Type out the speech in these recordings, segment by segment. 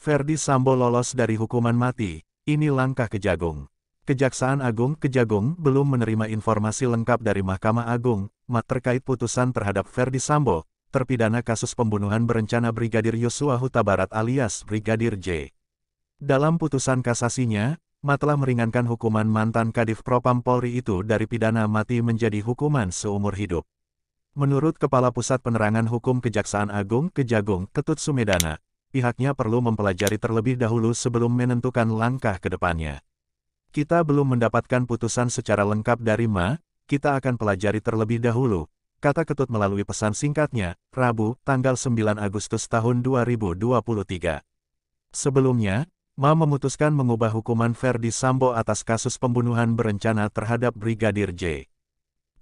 Ferdi Sambo lolos dari hukuman mati, ini langkah Kejagung. Kejaksaan Agung Kejagung belum menerima informasi lengkap dari Mahkamah Agung terkait putusan terhadap Ferdi Sambo, terpidana kasus pembunuhan berencana Brigadir Yosua Huta Barat alias Brigadir J. Dalam putusan kasasinya, telah meringankan hukuman mantan Kadif Propam Polri itu dari pidana mati menjadi hukuman seumur hidup. Menurut Kepala Pusat Penerangan Hukum Kejaksaan Agung Kejagung Ketut Sumedana, pihaknya perlu mempelajari terlebih dahulu sebelum menentukan langkah ke depannya. Kita belum mendapatkan putusan secara lengkap dari kita akan pelajari terlebih dahulu, kata Ketut melalui pesan singkatnya, Rabu, tanggal 9 Agustus tahun 2023. Sebelumnya, memutuskan mengubah hukuman Ferdi Sambo atas kasus pembunuhan berencana terhadap Brigadir J.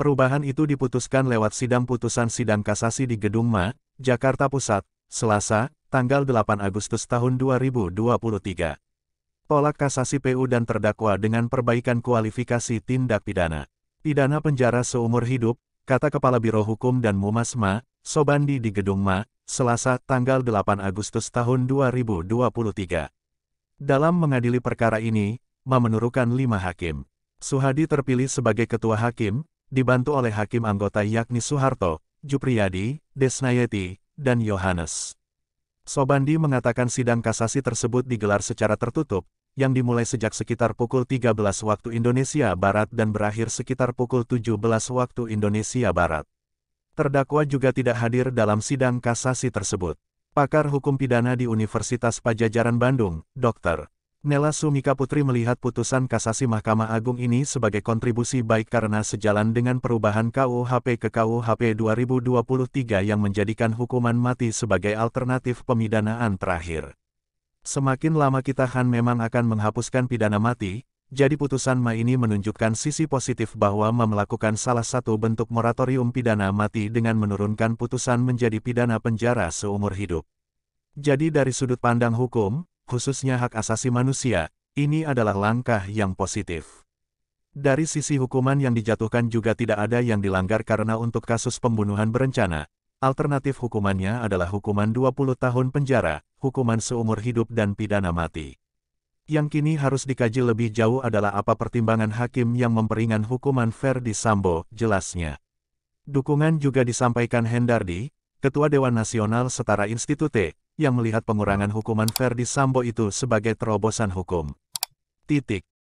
Perubahan itu diputuskan lewat sidang putusan sidang kasasi di Gedung Jakarta Pusat, Selasa, tanggal 8 Agustus tahun 2023. Tolak kasasi PU dan terdakwa dengan perbaikan kualifikasi tindak pidana. Pidana penjara seumur hidup, kata Kepala Biro Hukum dan Mumas Sobandi di Gedung Selasa, tanggal 8 Agustus tahun 2023. Dalam mengadili perkara ini, menurunkan 5 hakim. Suhadi terpilih sebagai ketua hakim, dibantu oleh hakim anggota yakni Soeharto, Jupriyadi, Desnayeti, dan Yohanes. Sobandi mengatakan sidang kasasi tersebut digelar secara tertutup, yang dimulai sejak sekitar pukul 13 waktu Indonesia Barat dan berakhir sekitar pukul 17 waktu Indonesia Barat. Terdakwa juga tidak hadir dalam sidang kasasi tersebut. Pakar hukum pidana di Universitas Padjadjaran Bandung, Dr. Nela Sumika Putri melihat putusan kasasi Mahkamah Agung ini sebagai kontribusi baik karena sejalan dengan perubahan KUHP ke KUHP 2023 yang menjadikan hukuman mati sebagai alternatif pemidanaan terakhir. Semakin lama kita memang akan menghapuskan pidana mati, jadi putusan ini menunjukkan sisi positif bahwa melakukan salah satu bentuk moratorium pidana mati dengan menurunkan putusan menjadi pidana penjara seumur hidup. Jadi dari sudut pandang hukum, khususnya hak asasi manusia, ini adalah langkah yang positif. Dari sisi hukuman yang dijatuhkan juga tidak ada yang dilanggar karena untuk kasus pembunuhan berencana, alternatif hukumannya adalah hukuman 20 tahun penjara, hukuman seumur hidup dan pidana mati. Yang kini harus dikaji lebih jauh adalah apa pertimbangan hakim yang memperingan hukuman Ferdi Sambo, jelasnya. Dukungan juga disampaikan Hendardi, Ketua Dewan Nasional Setara Institute, yang melihat pengurangan hukuman Ferdi Sambo itu sebagai terobosan hukum.